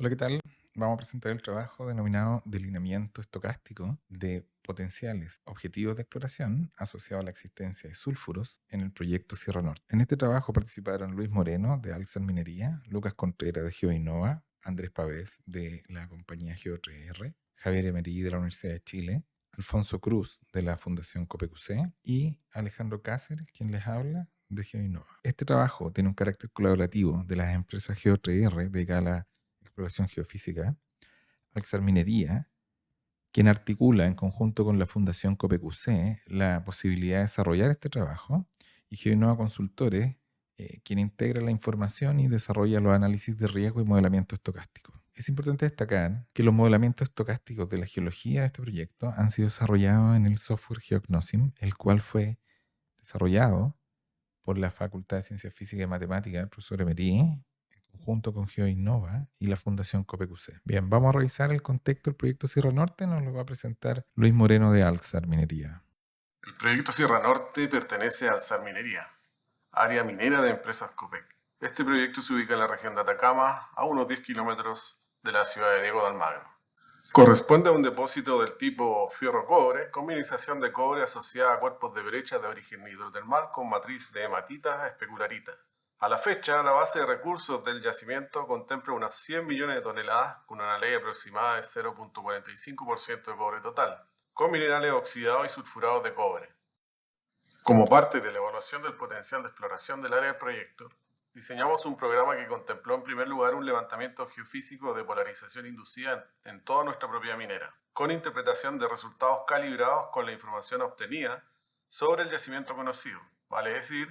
Hola, ¿qué tal? Vamos a presentar el trabajo denominado Delineamiento estocástico de potenciales objetivos de exploración asociado a la existencia de sulfuros en el proyecto Sierra Norte. En este trabajo participaron Luis Moreno de Alzar Minería, Lucas Contreras de GeoInnova, Andrés Pavés de la compañía Geo3R, Javier Emery de la Universidad de Chile, Alfonso Cruz de la Fundación COPEQC y Alejandro Cáceres, quien les habla, de GeoInnova. Este trabajo tiene un carácter colaborativo de las empresas Geo3R dedicadas a la exploración geofísica, Alxar Minería, quien articula en conjunto con la Fundación COPEQC la posibilidad de desarrollar este trabajo, y GeoInnova Consultores, quien integra la información y desarrolla los análisis de riesgo y modelamiento estocástico. Es importante destacar que los modelamientos estocásticos de la geología de este proyecto han sido desarrollados en el software GeoGnosim, el cual fue desarrollado por la Facultad de Ciencias Físicas y Matemáticas del profesor Emery, en conjunto con GeoInnova y la Fundación COPEQC. Bien, vamos a revisar el contexto del proyecto Sierra Norte. Nos lo va a presentar Luis Moreno de Alxar Minería. El proyecto Sierra Norte pertenece a Alzar Minería, área minera de empresas Copec. Este proyecto se ubica en la región de Atacama, a unos 10 kilómetros de la ciudad de Diego de Almagro. Corresponde a un depósito del tipo fierro-cobre con mineralización de cobre asociada a cuerpos de brecha de origen hidrotermal con matriz de hematita a especularita. A la fecha, la base de recursos del yacimiento contempla unas 100 millones de toneladas con una ley aproximada de 0.45% de cobre total, con minerales oxidados y sulfurados de cobre. Como parte de la evaluación del potencial de exploración del área del proyecto, diseñamos un programa que contempló en primer lugar un levantamiento geofísico de polarización inducida en toda nuestra propiedad minera, con interpretación de resultados calibrados con la información obtenida sobre el yacimiento conocido, vale decir,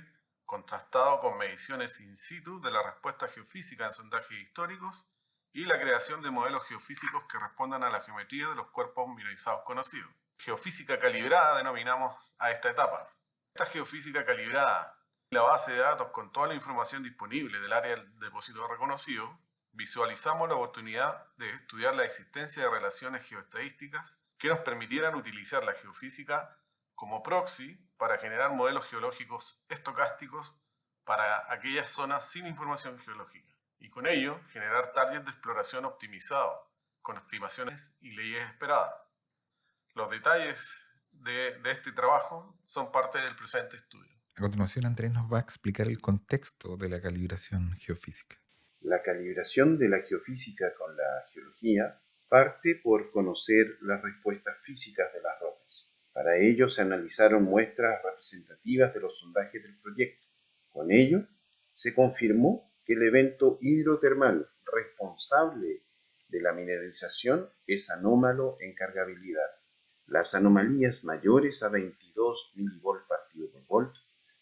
contrastado con mediciones in situ de la respuesta geofísica en sondajes históricos y la creación de modelos geofísicos que respondan a la geometría de los cuerpos mineralizados conocidos. Geofísica calibrada denominamos a esta etapa. Esta geofísica calibrada, la base de datos con toda la información disponible del área del depósito reconocido, visualizamos la oportunidad de estudiar la existencia de relaciones geoestadísticas que nos permitieran utilizar la geofísica como proxy para generar modelos geológicos estocásticos para aquellas zonas sin información geológica y con ello generar targets de exploración optimizados con estimaciones y leyes esperadas. Los detalles de este trabajo son parte del presente estudio. A continuación, Andrés nos va a explicar el contexto de la calibración geofísica. La calibración de la geofísica con la geología parte por conocer las respuestas físicas de las rocas. Para ello se analizaron muestras representativas de los sondajes del proyecto. Con ello, se confirmó que el evento hidrotermal responsable de la mineralización es anómalo en cargabilidad. Las anomalías mayores a 22 mV partido por volt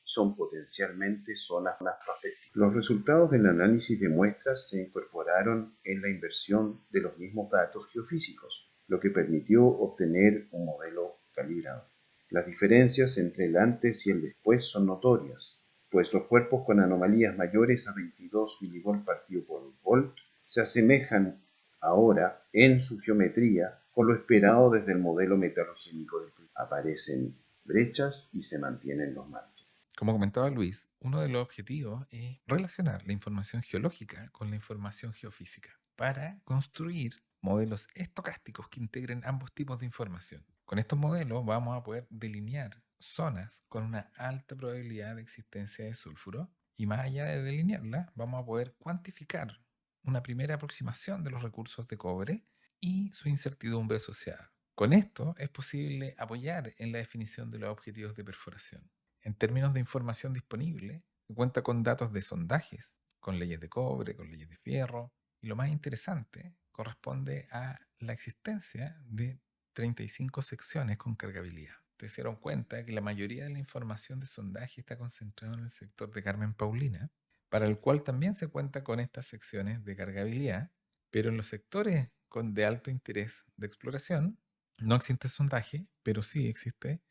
son potencialmente zonas prospectivas. Los resultados del análisis de muestras se incorporaron en la inversión de los mismos datos geofísicos, lo que permitió obtener un modelo calibrado. Las diferencias entre el antes y el después son notorias, pues los cuerpos con anomalías mayores a 22 mV partido por volt se asemejan ahora en su geometría con lo esperado desde el modelo metalogénico del proyecto. Aparecen brechas y se mantienen los mantos. Como comentaba Luis, uno de los objetivos es relacionar la información geológica con la información geofísica para construir modelos estocásticos que integren ambos tipos de información. Con estos modelos vamos a poder delinear zonas con una alta probabilidad de existencia de sulfuro, y más allá de delinearlas, vamos a poder cuantificar una primera aproximación de los recursos de cobre y su incertidumbre asociada. Con esto es posible apoyar en la definición de los objetivos de perforación. En términos de información disponible, se cuenta con datos de sondajes, con leyes de cobre, con leyes de fierro, y lo más interesante corresponde a la existencia de 35 secciones con cargabilidad. Ustedes se dieron cuenta que la mayoría de la información de sondaje está concentrada en el sector de Carmen Paulina, para el cual también se cuenta con estas secciones de cargabilidad, pero en los sectores de alto interés de exploración no existe sondaje, pero sí existe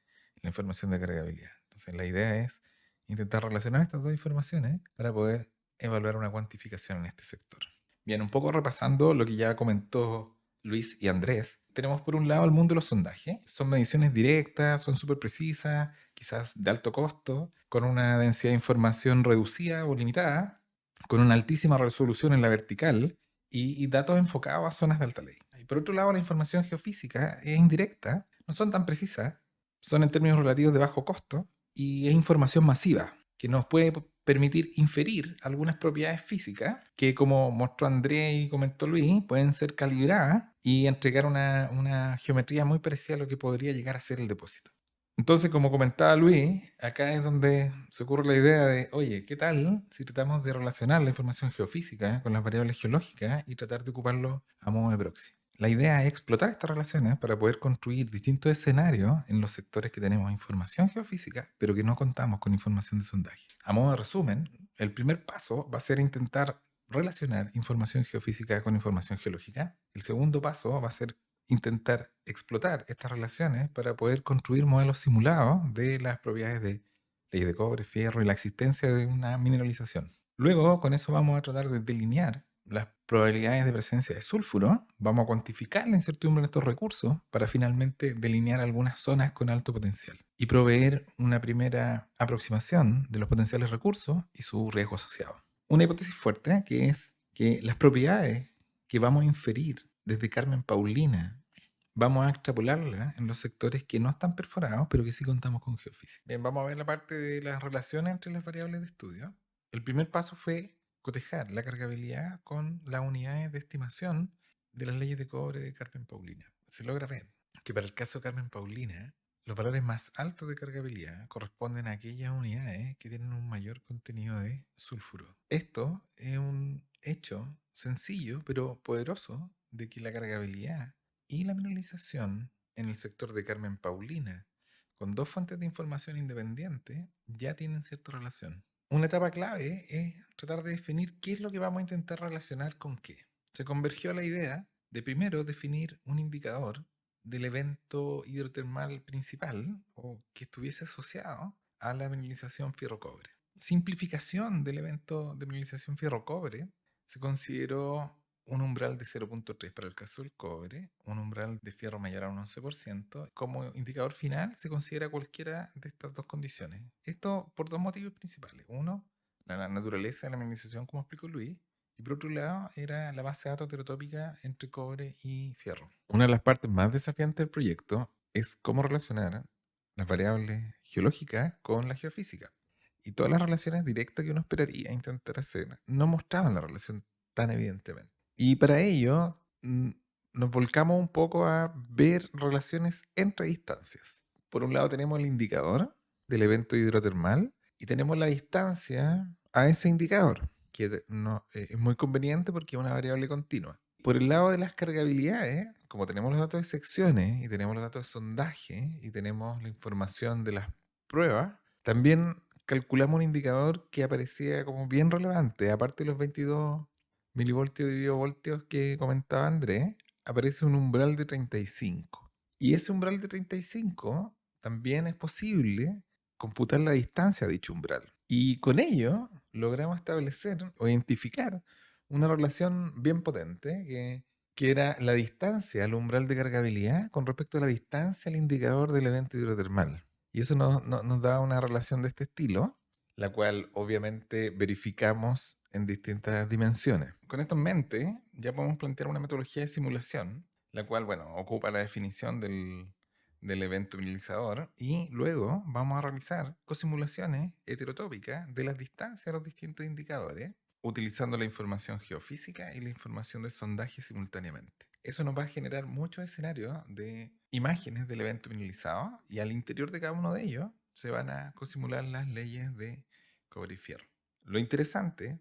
la información de cargabilidad. Entonces, la idea es intentar relacionar estas dos informaciones para poder evaluar una cuantificación en este sector. Bien, un poco repasando lo que ya comentó Luis y Andrés, tenemos por un lado el mundo de los sondajes. Son mediciones directas, son súper precisas, quizás de alto costo, con una densidad de información reducida o limitada, con una altísima resolución en la vertical y datos enfocados a zonas de alta ley. Y por otro lado, la información geofísica es indirecta, no son tan precisas, son en términos relativos de bajo costo y es información masiva que nos puede permitir inferir algunas propiedades físicas que, como mostró André y comentó Luis, pueden ser calibradas y entregar una geometría muy parecida a lo que podría llegar a ser el depósito. Entonces, como comentaba Luis, acá es donde se ocurre la idea de, oye, ¿qué tal si tratamos de relacionar la información geofísica con las variables geológicas y tratar de ocuparlo a modo de proxy? La idea es explotar estas relaciones para poder construir distintos escenarios en los sectores que tenemos información geofísica, pero que no contamos con información de sondaje. A modo de resumen, el primer paso va a ser intentar relacionar información geofísica con información geológica. El segundo paso va a ser intentar explotar estas relaciones para poder construir modelos simulados de las propiedades de ley de cobre, fierro y la existencia de una mineralización. Luego, con eso vamos a tratar de delinear las probabilidades de presencia de sulfuro, vamos a cuantificar la incertidumbre de estos recursos para finalmente delinear algunas zonas con alto potencial y proveer una primera aproximación de los potenciales recursos y su riesgo asociado. Una hipótesis fuerte que es que las propiedades que vamos a inferir desde Carmen Paulina vamos a extrapolarla en los sectores que no están perforados, pero que sí contamos con geofísica. Bien, vamos a ver la parte de las relaciones entre las variables de estudio. El primer paso fue cotejar la cargabilidad con las unidades de estimación de las leyes de cobre de Carmen Paulina. Se logra ver que para el caso de Carmen Paulina, los valores más altos de cargabilidad corresponden a aquellas unidades que tienen un mayor contenido de sulfuro. Esto es un hecho sencillo pero poderoso de que la cargabilidad y la mineralización en el sector de Carmen Paulina, con dos fuentes de información independientes, ya tienen cierta relación. Una etapa clave es tratar de definir qué es lo que vamos a intentar relacionar con qué. Se convergió a la idea de primero definir un indicador del evento hidrotermal principal o que estuviese asociado a la mineralización fierro-cobre. Simplificación del evento de mineralización fierro-cobre se consideró un umbral de 0.3 para el caso del cobre, un umbral de fierro mayor a un 11%. Como indicador final se considera cualquiera de estas dos condiciones. Esto por dos motivos principales. Uno, la naturaleza de la mineralización, como explicó Luis, y por otro lado era la base de datos heterotópica entre cobre y fierro. Una de las partes más desafiantes del proyecto es cómo relacionar las variables geológicas con la geofísica. Y todas las relaciones directas que uno esperaría intentar hacer no mostraban la relación tan evidentemente. Y para ello nos volcamos un poco a ver relaciones entre distancias. Por un lado tenemos el indicador del evento hidrotermal y tenemos la distancia a ese indicador, que es muy conveniente porque es una variable continua. Por el lado de las cargabilidades, como tenemos los datos de secciones y tenemos los datos de sondaje y tenemos la información de las pruebas, también calculamos un indicador que aparecía como bien relevante, aparte de los 22 milivoltios y voltios que comentaba Andrés, aparece un umbral de 35. Y ese umbral de 35 también es posible computar la distancia a dicho umbral. Y con ello logramos establecer o identificar una relación bien potente que era la distancia al umbral de cargabilidad con respecto a la distancia al indicador del evento hidrotermal. Y eso nos da una relación de este estilo, la cual obviamente verificamos en distintas dimensiones. Con esto en mente, ya podemos plantear una metodología de simulación, la cual, bueno, ocupa la definición del evento mineralizador y luego vamos a realizar cosimulaciones heterotópicas de las distancias a los distintos indicadores, utilizando la información geofísica y la información de sondaje simultáneamente. Eso nos va a generar muchos escenarios de imágenes del evento mineralizado y al interior de cada uno de ellos se van a cosimular las leyes de cobre y fierro. Lo interesante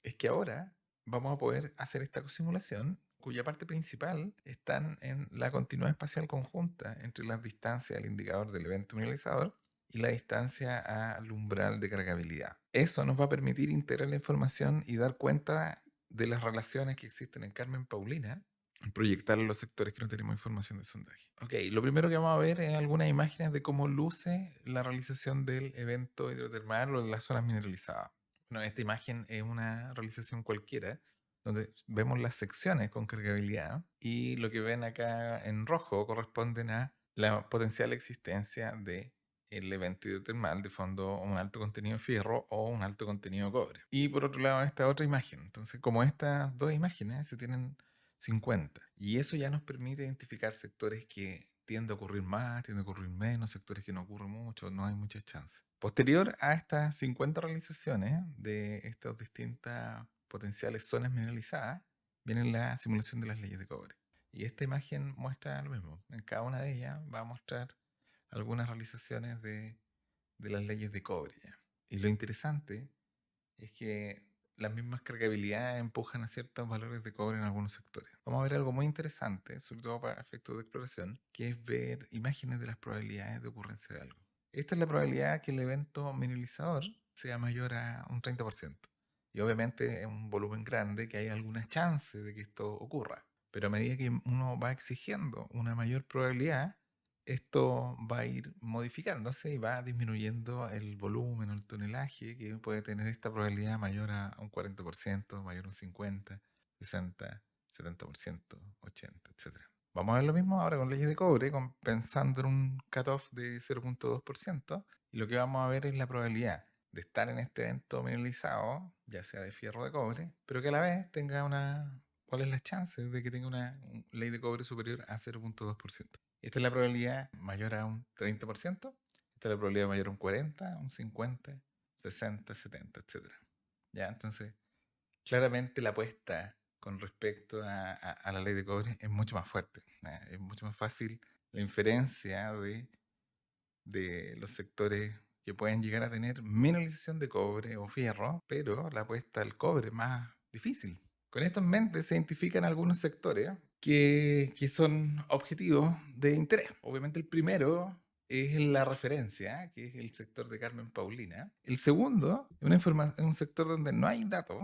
es que ahora vamos a poder hacer esta cosimulación cuya parte principal están en la continuidad espacial conjunta entre las distancias del indicador del evento mineralizador y la distancia al umbral de cargabilidad. Eso nos va a permitir integrar la información y dar cuenta de las relaciones que existen en Carmen Paulina y proyectarlo en los sectores que no tenemos información de sondaje. Ok, lo primero que vamos a ver es algunas imágenes de cómo luce la realización del evento hidrotermal o de las zonas mineralizadas. Bueno, esta imagen es una realización cualquiera, donde vemos las secciones con cargabilidad y lo que ven acá en rojo corresponden a la potencial existencia de el evento hidrotermal de fondo un alto contenido de fierro o un alto contenido de cobre. Y por otro lado esta otra imagen. Entonces, como estas dos imágenes se tienen 50 y eso ya nos permite identificar sectores que tiende a ocurrir más, tiende a ocurrir menos, sectores que no ocurren mucho, no hay muchas chances. Posterior a estas 50 realizaciones de estas distintas potenciales zonas mineralizadas, viene la simulación de las leyes de cobre. Y esta imagen muestra lo mismo. En cada una de ellas va a mostrar algunas realizaciones de las leyes de cobre, ¿ya? Y lo interesante es que las mismas cargabilidades empujan a ciertos valores de cobre en algunos sectores. Vamos a ver algo muy interesante, sobre todo para efectos de exploración, que es ver imágenes de las probabilidades de ocurrencia de algo. Esta es la probabilidad que el evento mineralizador sea mayor a un 30%. Y obviamente en un volumen grande que hay alguna chance de que esto ocurra. Pero a medida que uno va exigiendo una mayor probabilidad, esto va a ir modificándose y va disminuyendo el volumen o el tonelaje que puede tener esta probabilidad mayor a un 40%, mayor a un 50, 60, 70%, 80, etc. Vamos a ver lo mismo ahora con leyes de cobre, pensando en un cutoff de 0.2%, y lo que vamos a ver es la probabilidad de estar en este evento mineralizado, ya sea de fierro o de cobre, pero que a la vez tenga una... ¿Cuál es la chance de que tenga una ley de cobre superior a 0.2%? Esta es la probabilidad mayor a un 30%, esta es la probabilidad mayor a un 40, un 50, 60, 70, etc. ¿Ya? Entonces, claramente la apuesta con respecto a la ley de cobre es mucho más fuerte. Es mucho más fácil la inferencia de los sectores que pueden llegar a tener mineralización de cobre o fierro, pero la apuesta al cobre es más difícil. Con esto en mente se identifican algunos sectores que son objetivos de interés. Obviamente el primero es la referencia, que es el sector de Carmen Paulina. El segundo es un sector donde no hay datos,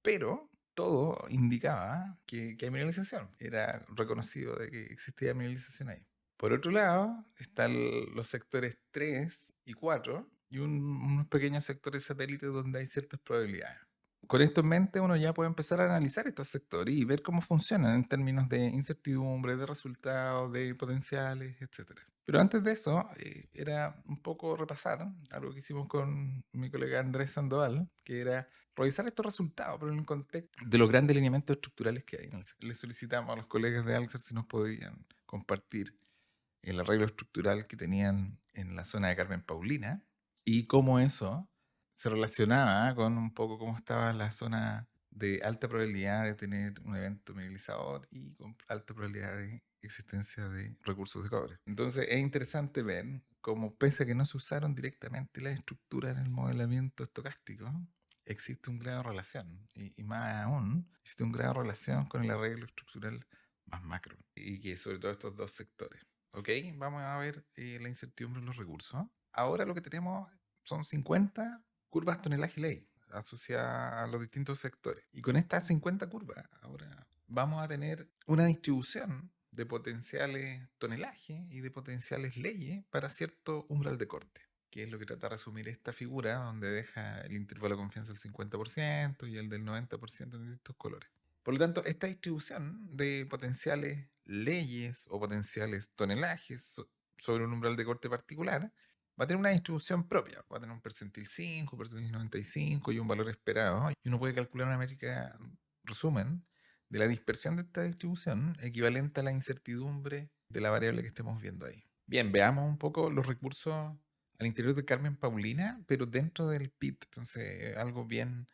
pero todo indicaba que hay mineralización. Era reconocido de que existía mineralización ahí. Por otro lado, están los sectores 3 y 4 y unos pequeños sectores satélites donde hay ciertas probabilidades. Con esto en mente, uno ya puede empezar a analizar estos sectores y ver cómo funcionan en términos de incertidumbre, de resultados, de potenciales, etc. Pero antes de eso, era un poco repasar algo que hicimos con mi colega Andrés Sandoval, que era revisar estos resultados, pero en el contexto de los grandes lineamientos estructurales que hay en el sector. Le solicitamos a los colegas de Alxar si nos podían compartir el arreglo estructural que tenían en la zona de Carmen Paulina y cómo eso se relacionaba con un poco cómo estaba la zona de alta probabilidad de tener un evento mineralizador y con alta probabilidad de existencia de recursos de cobre. Entonces es interesante ver cómo, pese a que no se usaron directamente las estructuras en el modelamiento estocástico, existe un grado de relación y más aún existe un grado de relación con el arreglo estructural más macro y que sobre todo estos dos sectores. Ok, vamos a ver la incertidumbre en los recursos. Ahora lo que tenemos son 50 curvas tonelaje ley asociadas a los distintos sectores. Y con estas 50 curvas, ahora vamos a tener una distribución de potenciales tonelaje y de potenciales leyes para cierto umbral de corte, que es lo que trata de resumir esta figura donde deja el intervalo de confianza del 50% y el del 90% en distintos colores. Por lo tanto, esta distribución de potenciales leyes o potenciales tonelajes sobre un umbral de corte particular va a tener una distribución propia. Va a tener un percentil 5, percentil 95 y un valor esperado. Y uno puede calcular una métrica resumen de la dispersión de esta distribución equivalente a la incertidumbre de la variable que estemos viendo ahí. Bien, veamos un poco los recursos al interior de Carmen Paulina, pero dentro del PIT, entonces algo bien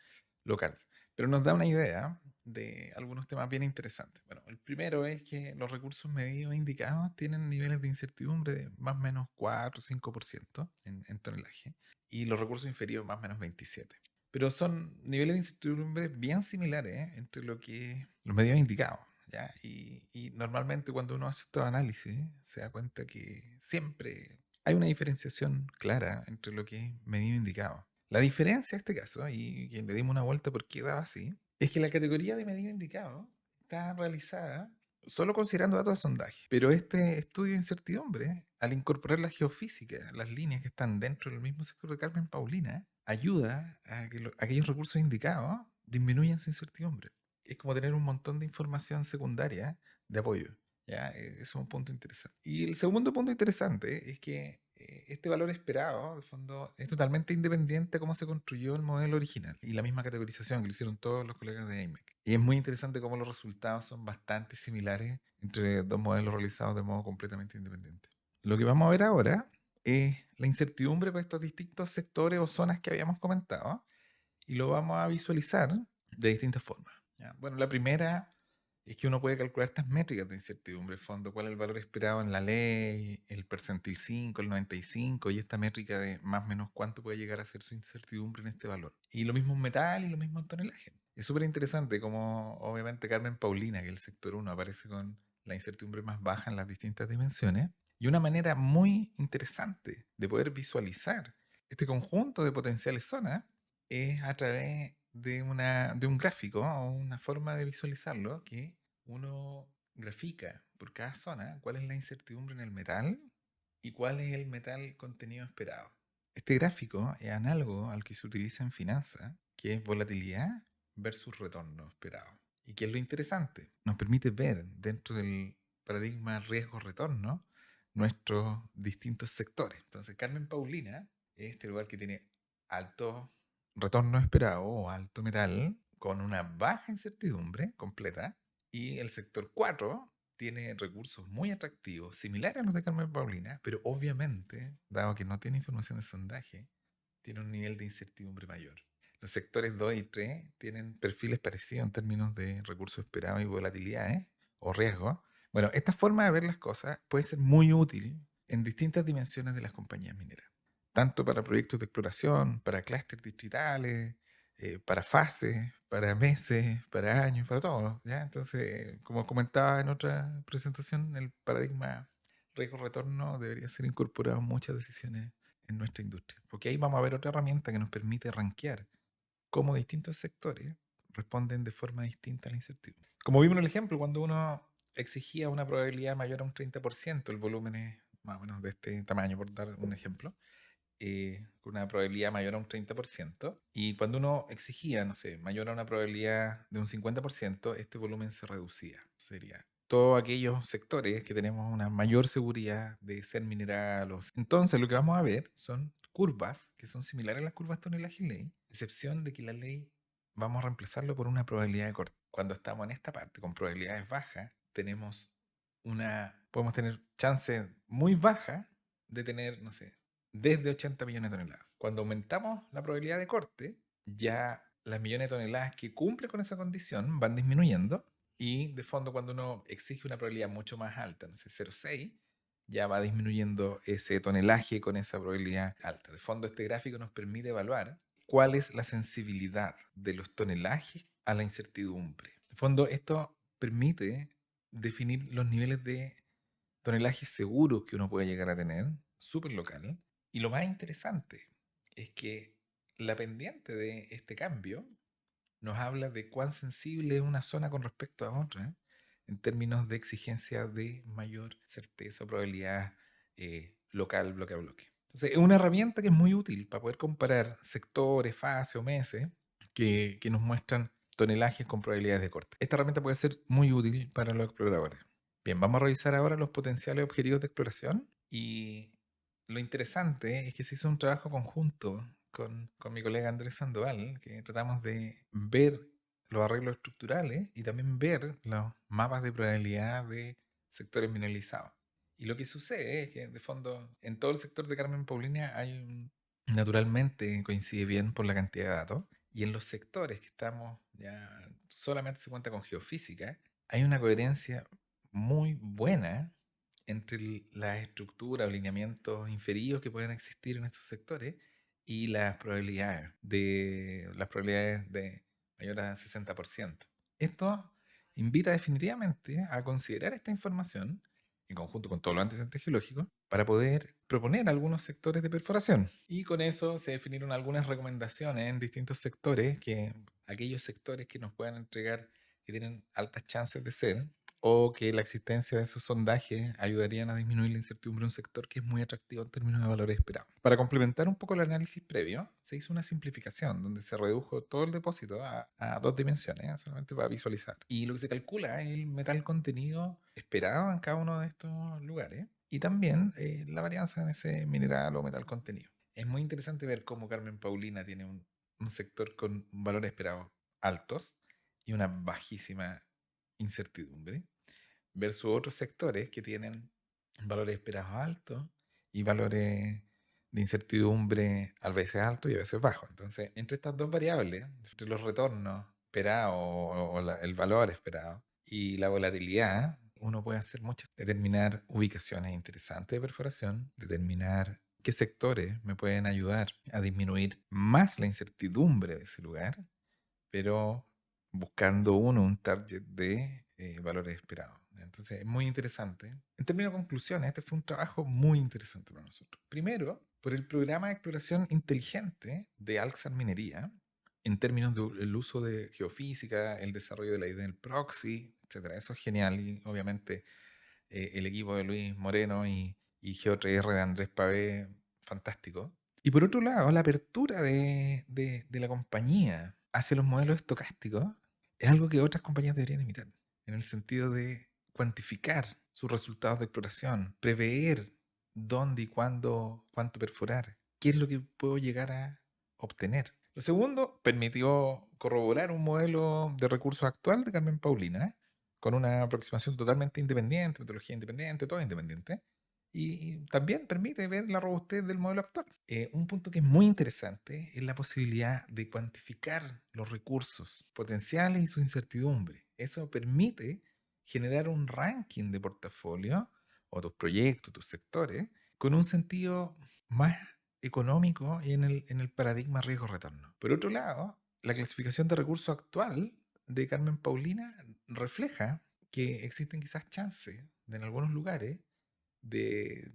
local. Pero nos da una idea de algunos temas bien interesantes. Bueno, el primero es que los recursos medidos e indicados tienen niveles de incertidumbre de más o menos 4 o 5% en tonelaje y los recursos inferiores más o menos 27%. Pero son niveles de incertidumbre bien similares entre lo que los medios indicados. ¿Ya? Y normalmente cuando uno hace estos análisis se da cuenta que siempre hay una diferenciación clara entre lo que es medido e indicado. La diferencia en este caso, y que le dimos una vuelta por qué daba así, es que la categoría de medido indicado está realizada solo considerando datos de sondaje. Pero este estudio de incertidumbre, al incorporar la geofísica, las líneas que están dentro del mismo sector de Carmen Paulina, ayuda a que aquellos recursos indicados disminuyan su incertidumbre. Es como tener un montón de información secundaria de apoyo. ¿Ya? Eso es un punto interesante. Y el segundo punto interesante es que este valor esperado, de fondo, es totalmente independiente de cómo se construyó el modelo original y la misma categorización que lo hicieron todos los colegas de AIMEC. Y es muy interesante cómo los resultados son bastante similares entre dos modelos realizados de modo completamente independiente. Lo que vamos a ver ahora es la incertidumbre para estos distintos sectores o zonas que habíamos comentado y lo vamos a visualizar de distintas formas. ¿Ya? Bueno, la primera es que uno puede calcular estas métricas de incertidumbre, fondo, cuál es el valor esperado en la ley, el percentil 5, el 95, y esta métrica de más o menos cuánto puede llegar a ser su incertidumbre en este valor. Y lo mismo en metal y lo mismo en tonelaje. Es súper interesante como obviamente Carmen Paulina, que es el sector 1, aparece con la incertidumbre más baja en las distintas dimensiones. Y una manera muy interesante de poder visualizar este conjunto de potenciales zonas es a través de un gráfico o una forma de visualizarlo que uno grafica por cada zona cuál es la incertidumbre en el metal y cuál es el metal contenido esperado. Este gráfico es análogo al que se utiliza en finanzas, que es volatilidad versus retorno esperado. ¿Y qué es lo interesante? Nos permite ver dentro del paradigma riesgo-retorno nuestros distintos sectores. Entonces, Carmen Paulina es este lugar que tiene alto retorno esperado o alto metal con una baja incertidumbre completa, y el sector 4 tiene recursos muy atractivos, similares a los de Carmen Paulina, pero obviamente, dado que no tiene información de sondaje, tiene un nivel de incertidumbre mayor. Los sectores 2 y 3 tienen perfiles parecidos en términos de recursos esperados y volatilidades o riesgo. Bueno, esta forma de ver las cosas puede ser muy útil en distintas dimensiones de las compañías mineras, tanto para proyectos de exploración, para clústeres distritales, para fases, para meses, para años, para todo, ¿ya? Entonces, como comentaba en otra presentación, el paradigma riesgo-retorno debería ser incorporado en muchas decisiones en nuestra industria. Porque ahí vamos a ver otra herramienta que nos permite rankear cómo distintos sectores responden de forma distinta a la incertidumbre. Como vimos en el ejemplo, cuando uno exigía una probabilidad mayor a un 30%, el volumen es más o menos de este tamaño, por dar un ejemplo, con una probabilidad mayor a un 30%, y cuando uno exigía, no sé, mayor a una probabilidad de un 50%, este volumen se reducía. Sería todos aquellos sectores que tenemos una mayor seguridad de ser minerados. Entonces, lo que vamos a ver son curvas que son similares a las curvas tonelaje-ley, excepción de que la ley vamos a reemplazarlo por una probabilidad de corte. Cuando estamos en esta parte con probabilidades bajas, podemos tener chances muy bajas de tener, no sé, desde 80 millones de toneladas. Cuando aumentamos la probabilidad de corte, ya las millones de toneladas que cumplen con esa condición van disminuyendo, y de fondo cuando uno exige una probabilidad mucho más alta, no sé, 0,6, ya va disminuyendo ese tonelaje con esa probabilidad alta. De fondo este gráfico nos permite evaluar cuál es la sensibilidad de los tonelajes a la incertidumbre. De fondo esto permite definir los niveles de tonelajes seguros que uno puede llegar a tener, súper local. Y lo más interesante es que la pendiente de este cambio nos habla de cuán sensible es una zona con respecto a otra, en términos de exigencia de mayor certeza o probabilidad local, bloque a bloque. Entonces, es una herramienta que es muy útil para poder comparar sectores, fases o meses que nos muestran tonelajes con probabilidades de corte. Esta herramienta puede ser muy útil para los exploradores. Bien, vamos a revisar ahora los potenciales objetivos de exploración, y lo interesante es que se hizo un trabajo conjunto con mi colega Andrés Sandoval, que tratamos de ver los arreglos estructurales y también ver los mapas de probabilidad de sectores mineralizados. Y lo que sucede es que, de fondo, en todo el sector de Carmen Paulina naturalmente coincide bien por la cantidad de datos, y en los sectores que estamos ya solamente se cuenta con geofísica, hay una coherencia muy buena entre las estructuras o lineamientos inferidos que pueden existir en estos sectores y las probabilidades de mayor a 60%. Esto invita definitivamente a considerar esta información en conjunto con todos los antecedentes geológicos para poder proponer algunos sectores de perforación. Y con eso se definieron algunas recomendaciones en distintos sectores, aquellos sectores que nos puedan entregar, que tienen altas chances de ser, o que la existencia de esos sondajes ayudarían a disminuir la incertidumbre de un sector que es muy atractivo en términos de valores esperados. Para complementar un poco el análisis previo, se hizo una simplificación donde se redujo todo el depósito a dos dimensiones, solamente para visualizar. Y lo que se calcula es el metal contenido esperado en cada uno de estos lugares. y también la varianza en ese mineral o metal contenido. Es muy interesante ver cómo Carmen Paulina tiene un sector con valores esperados altos y una bajísima incertidumbre, versus otros sectores que tienen valores esperados altos y valores de incertidumbre a veces altos y a veces bajos. Entonces, entre estas dos variables, entre los retornos esperados o el valor esperado y la volatilidad, uno puede hacer muchas, determinar ubicaciones interesantes de perforación, determinar qué sectores me pueden ayudar a disminuir más la incertidumbre de ese lugar, pero buscando uno un target de valores esperados. Entonces es muy interesante. En términos de conclusiones, este fue un trabajo muy interesante para nosotros. Primero, por el programa de exploración inteligente de Alxar Minería, en términos del uso de geofísica, el desarrollo de la idea del proxy, etcétera. Eso es genial y obviamente el equipo de Luis Moreno y Geo3R de Andrés Pavé, fantástico. Y por otro lado, la apertura de la compañía hacia los modelos estocásticos es algo que otras compañías deberían imitar, en el sentido de cuantificar sus resultados de exploración, prever dónde y cuándo, cuánto perforar, qué es lo que puedo llegar a obtener. Lo segundo, permitió corroborar un modelo de recursos actual de Carmen Paulina, con una aproximación totalmente independiente, metodología independiente, todo independiente, y también permite ver la robustez del modelo actual. Un punto que es muy interesante es la posibilidad de cuantificar los recursos potenciales y su incertidumbre. Eso permite generar un ranking de portafolio o tus proyectos, tus sectores, con un sentido más económico y en el paradigma riesgo-retorno. Por otro lado, la clasificación de recursos actual de Carmen Paulina refleja que existen quizás chances en algunos lugares de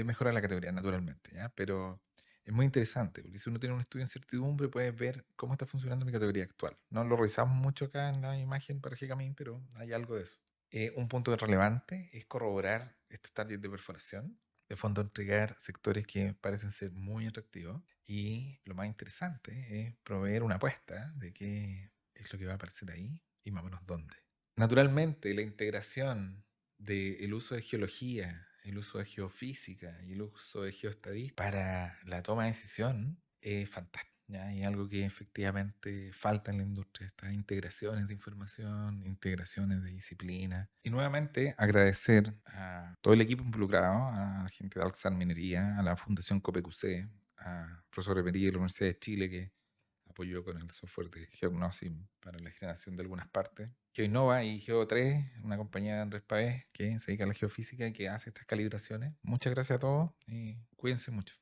mejorar la categoría, naturalmente, ¿ya? Pero es muy interesante, porque si uno tiene un estudio de incertidumbre, puedes ver cómo está funcionando mi categoría actual. No lo revisamos mucho acá en la imagen para Gigamin, pero hay algo de eso. Un punto relevante es corroborar estos targets de perforación, de fondo entregar sectores que parecen ser muy atractivos, y lo más interesante es proveer una apuesta de qué es lo que va a aparecer ahí y más o menos dónde. Naturalmente, la integración del uso de geología, el uso de geofísica y el uso de geoestadística para la toma de decisión es fantástico, ¿ya? Y algo que efectivamente falta en la industria, estas integraciones de información, integraciones de disciplina. Y nuevamente agradecer a todo el equipo involucrado, a la gente de Alxar Minería, a la Fundación COPEQC, a profesor Emery de la Universidad de Chile, que apoyó con el software de Geognosis para la generación de algunas partes. GeoInnova y Geo3, una compañía de Andrés Paez que se dedica a la geofísica y que hace estas calibraciones. Muchas gracias a todos y cuídense mucho.